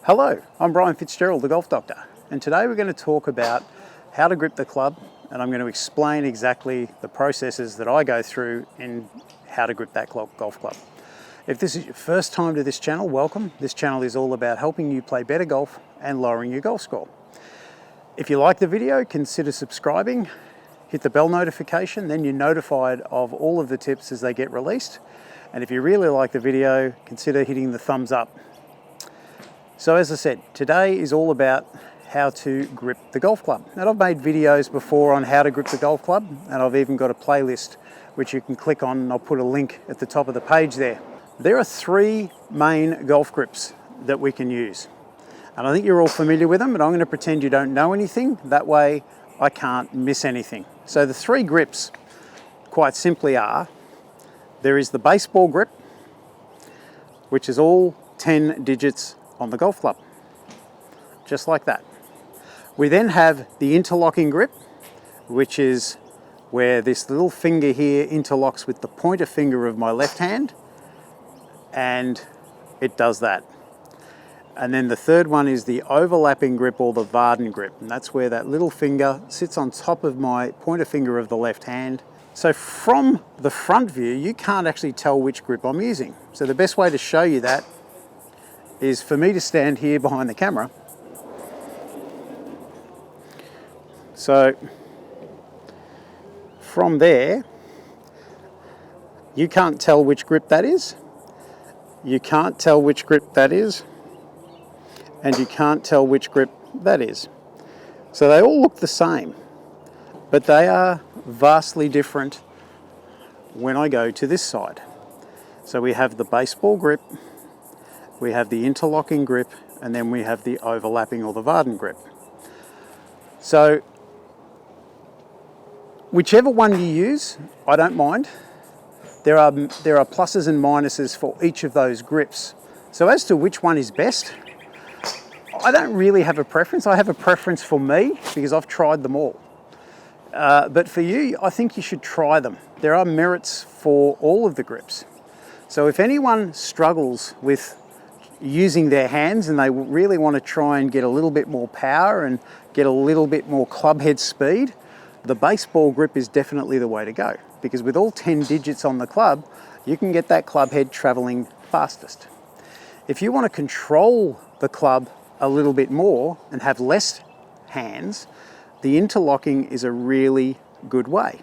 Hello, I'm Brian Fitzgerald, the Golf Doctor, and today we're going to talk about how to grip the club, and I'm going to explain exactly the processes that I go through in how to grip that golf club. If this is your first time to this channel, welcome. This channel is all about helping you play better golf and lowering your golf score. If you like the video, consider subscribing, hit the bell notification, then you're notified of all of the tips as they get released. And if you really like the video, consider hitting the thumbs up. So as I said, today is all about how to grip the golf club. And I've made videos before on how to grip the golf club, and I've even got a playlist which you can click on, and I'll put a link at the top of the page there. There are three main golf grips that we can use. And I think you're all familiar with them, but I'm going to pretend you don't know anything. That way I can't miss anything. So the three grips quite simply are, there is the baseball grip, which is all 10 digits on the golf club, just like that. We then have the interlocking grip, which is where this little finger here interlocks with the pointer finger of my left hand, and it does that. And then the third one is the overlapping grip, or the Varden grip, and that's where that little finger sits on top of my pointer finger of the left hand. So from the front view, you can't actually tell which grip I'm using. So the best way to show you that is for me to stand here behind the camera. So from there, you can't tell which grip that is. You can't tell which grip that is. And you can't tell which grip that is. So they all look the same, but they are vastly different when I go to this side. So we have the baseball grip, we have the interlocking grip, and then we have the overlapping, or the Varden grip. So whichever one you use, I don't mind. There are pluses and minuses for each of those grips. So as to which one is best, I don't really have a preference. I have a preference for me because I've tried them all. But for you, I think you should try them. There are merits for all of the grips. So if anyone struggles with using their hands and they really want to try and get a little bit more power and get a little bit more club head speed, the baseball grip is definitely the way to go, because with all 10 digits on the club, you can get that club head traveling fastest. If you want to control the club a little bit more and have less hands, the interlocking is a really good way.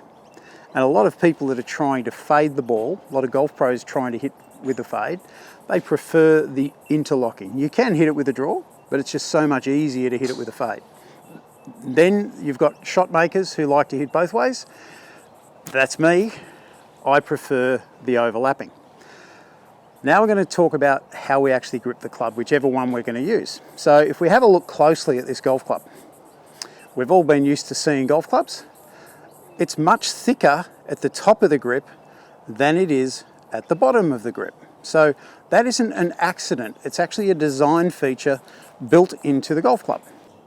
And a lot of people that are trying to fade the ball, a lot of golf pros trying to hit with the fade, they prefer the interlocking. You can hit it with a draw, but it's just so much easier to hit it with a fade. Then you've got shot makers who like to hit both ways. That's me. I prefer the overlapping. Now we're going to talk about how we actually grip the club, whichever one we're going to use. So if we have a look closely at this golf club, we've all been used to seeing golf clubs. It's much thicker at the top of the grip than it is at the bottom of the grip. So that isn't an accident. It's actually a design feature built into the golf club.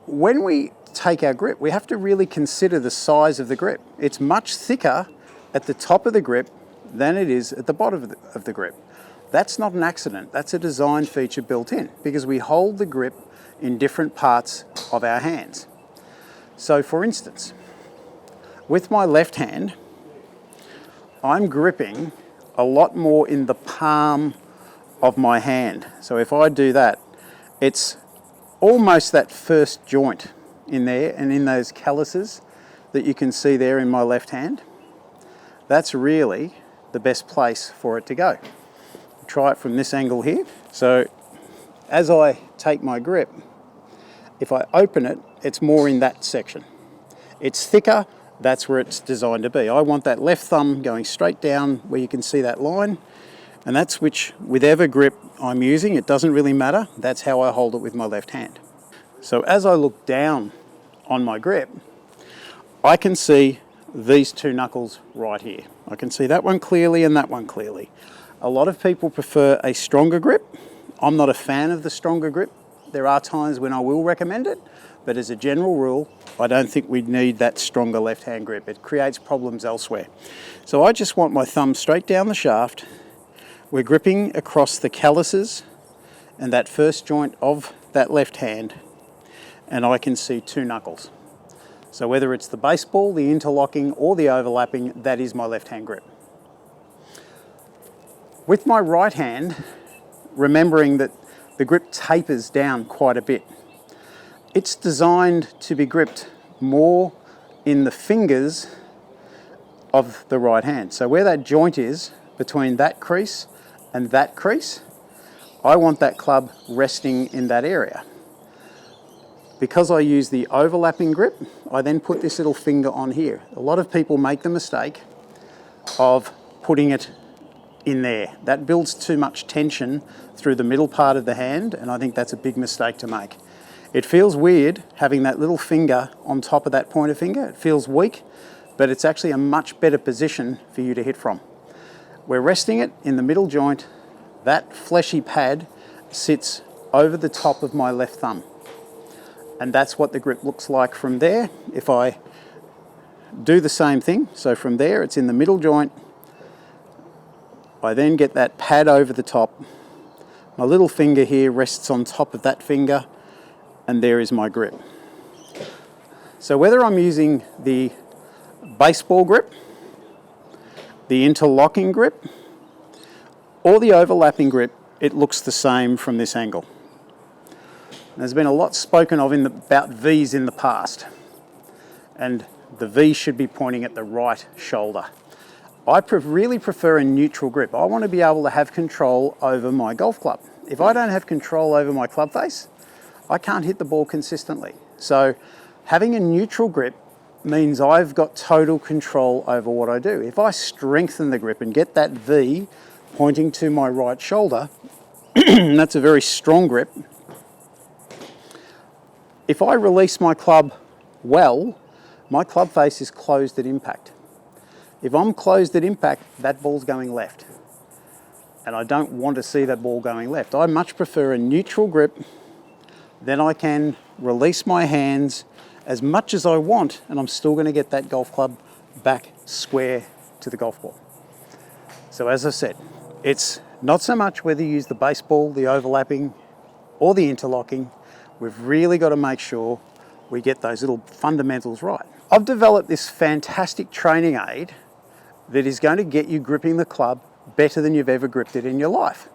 When we take our grip, we have to really consider the size of the grip. It's much thicker at the top of the grip than it is at the bottom of the grip. That's not an accident. That's a design feature built in, because we hold the grip in different parts of our hands. So for instance, with my left hand, I'm gripping a lot more in the palm of my hand. So if I do that, it's almost that first joint in there and in those calluses that you can see there in my left hand. That's really the best place for it to go. Try it from this angle here. So as I take my grip, if I open it, it's more in that section. It's thicker, that's where it's designed to be. I want that left thumb going straight down where you can see that line, and that's whichever grip I'm using, it doesn't really matter. That's how I hold it with my left hand. So as I look down on my grip, I can see these two knuckles right here. I can see that one clearly and that one clearly. A lot of people prefer a stronger grip. I'm not a fan of the stronger grip. There are times when I will recommend it, but as a general rule, I don't think we need that stronger left-hand grip. It creates problems elsewhere. So I just want my thumb straight down the shaft. We're gripping across the calluses and that first joint of that left hand and I can see 2 knuckles. So whether it's the baseball, the interlocking or the overlapping, that is my left hand grip. With my right hand, remembering that the grip tapers down quite a bit. It's designed to be gripped more in the fingers of the right hand. So where that joint is between that crease and that crease, I want that club resting in that area. Because I use the overlapping grip, I then put this little finger on here. A lot of people make the mistake of putting it in there. That builds too much tension through the middle part of the hand, and I think that's a big mistake to make. It feels weird having that little finger on top of that pointer finger. It feels weak, but it's actually a much better position for you to hit from. We're resting it in the middle joint. That fleshy pad sits over the top of my left thumb. And that's what the grip looks like from there. If I do the same thing, so from there it's in the middle joint, I then get that pad over the top. My little finger here rests on top of that finger, and there is my grip. So whether I'm using the baseball grip, the interlocking grip, or the overlapping grip, it looks the same from this angle. There's been a lot spoken of about V's in the past, and the V should be pointing at the right shoulder. I really prefer a neutral grip. I want to be able to have control over my golf club. If I don't have control over my club face, I can't hit the ball consistently. So having a neutral grip means I've got total control over what I do. If I strengthen the grip and get that V pointing to my right shoulder, that's a very strong grip. If I release my club well, my club face is closed at impact. If I'm closed at impact, that ball's going left. And I don't want to see that ball going left. I much prefer a neutral grip. Then I can release my hands as much as I want, and I'm still going to get that golf club back square to the golf ball. So as I said, it's not so much whether you use the baseball, the overlapping, or the interlocking. We've really got to make sure we get those little fundamentals right. I've developed this fantastic training aid that is going to get you gripping the club better than you've ever gripped it in your life.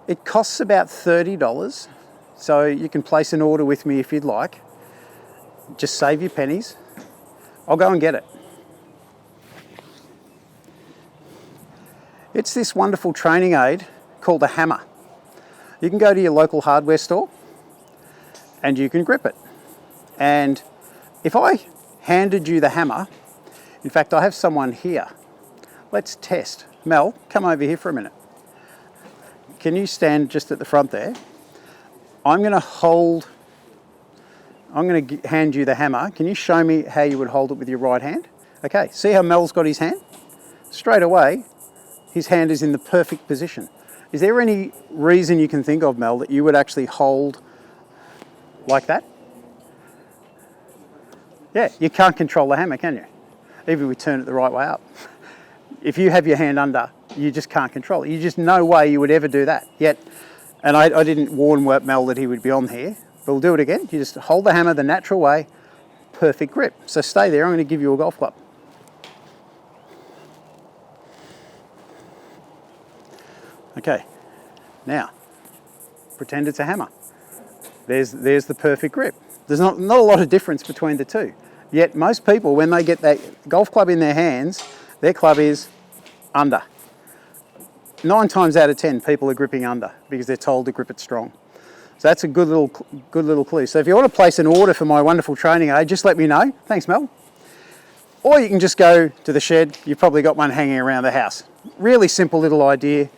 It costs about $30, so you can place an order with me if you'd like. Just save your pennies. I'll go and get it. It's this wonderful training aid called a hammer. You can go to your local hardware store and you can grip it. And if I handed you the hammer, in fact, I have someone here. Let's test. Mel, come over here for a minute. Can you stand just at the front there? I'm going to hand you the hammer. Can you show me how you would hold it with your right hand? Okay, see how Mel's got his hand? Straight away, his hand is in the perfect position. Is there any reason you can think of, Mel, that you would actually hold like that? Yeah, you can't control the hammer, can you? Even if we turn it the right way up. If you have your hand under, you just can't control it. You just no way you would ever do that. Yet, and I didn't warn Mel that he would be on here, but we'll do it again. You just hold the hammer the natural way, perfect grip. So stay there, I'm going to give you a golf club. Okay, now, pretend it's a hammer. There's the perfect grip. There's not a lot of difference between the two. Yet most people, when they get that golf club in their hands, their club is under. 9 times out of 10, people are gripping under because they're told to grip it strong. So that's a good little clue. So if you want to place an order for my wonderful training aid, just let me know. Thanks, Mel. Or you can just go to the shed. You've probably got one hanging around the house. Really simple little idea,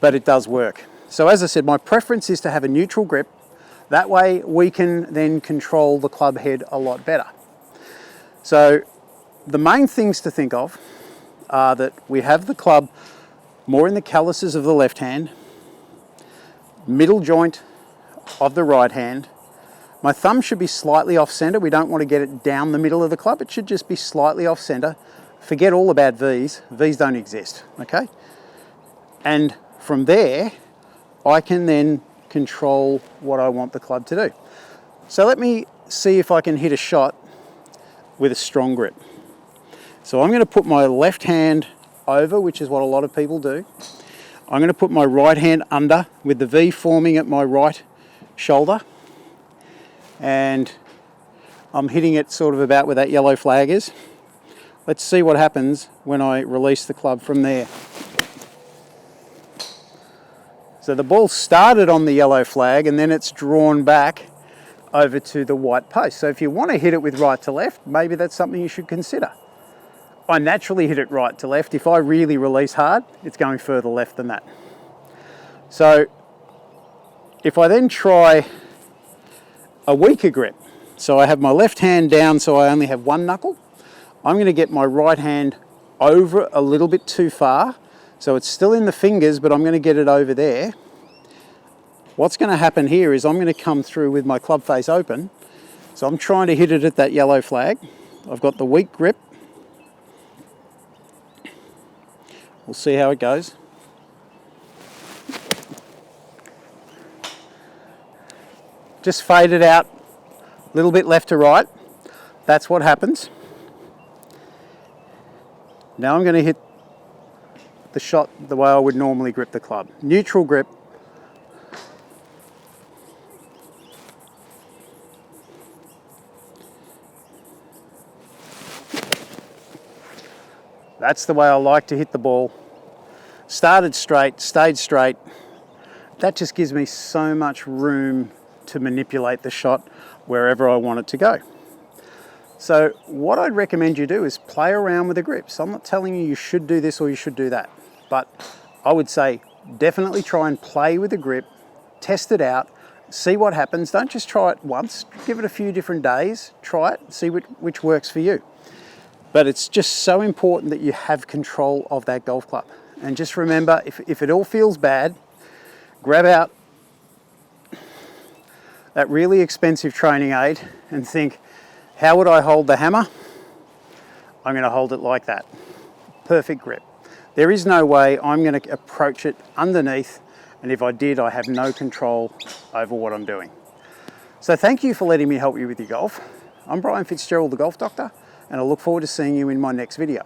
but it does work. So as I said, my preference is to have a neutral grip. That way we can then control the club head a lot better. So the main things to think of are that we have the club more in the calluses of the left hand, middle joint of the right hand. My thumb should be slightly off center. We don't want to get it down the middle of the club. It should just be slightly off center. Forget all about V's. V's don't exist, okay? And from there, I can then control what I want the club to do. So let me see if I can hit a shot with a strong grip. So I'm going to put my left hand over, which is what a lot of people do. I'm going to put my right hand under with the V forming at my right shoulder. And I'm hitting it sort of about where that yellow flag is. Let's see what happens when I release the club from there. So the ball started on the yellow flag and then it's drawn back over to the white post. So if you want to hit it with right to left, maybe that's something you should consider. I naturally hit it right to left. If I really release hard, it's going further left than that. So if I then try a weaker grip, so I have my left hand down so I only have one knuckle, I'm going to get my right hand over a little bit too far. So it's still in the fingers, but I'm going to get it over there. What's going to happen here is I'm going to come through with my club face open. So I'm trying to hit it at that yellow flag. I've got the weak grip. We'll see how it goes. Just fade it out a little bit left to right. That's what happens. Now I'm going to hit the shot the way I would normally grip the club. Neutral grip. That's the way I like to hit the ball. Started straight, stayed straight. That just gives me so much room to manipulate the shot wherever I want it to go. So what I'd recommend you do is play around with the grips. I'm not telling you should do this or you should do that, but I would say definitely try and play with the grip, test it out, see what happens. Don't just try it once, give it a few different days, try it, see which works for you. But it's just so important that you have control of that golf club. And just remember, if it all feels bad, grab out that really expensive training aid and think, how would I hold the hammer? I'm going to hold it like that. Perfect grip. There is no way I'm going to approach it underneath, and if I did, I have no control over what I'm doing. So thank you for letting me help you with your golf. I'm Brian Fitzgerald, the Golf Doctor, and I look forward to seeing you in my next video.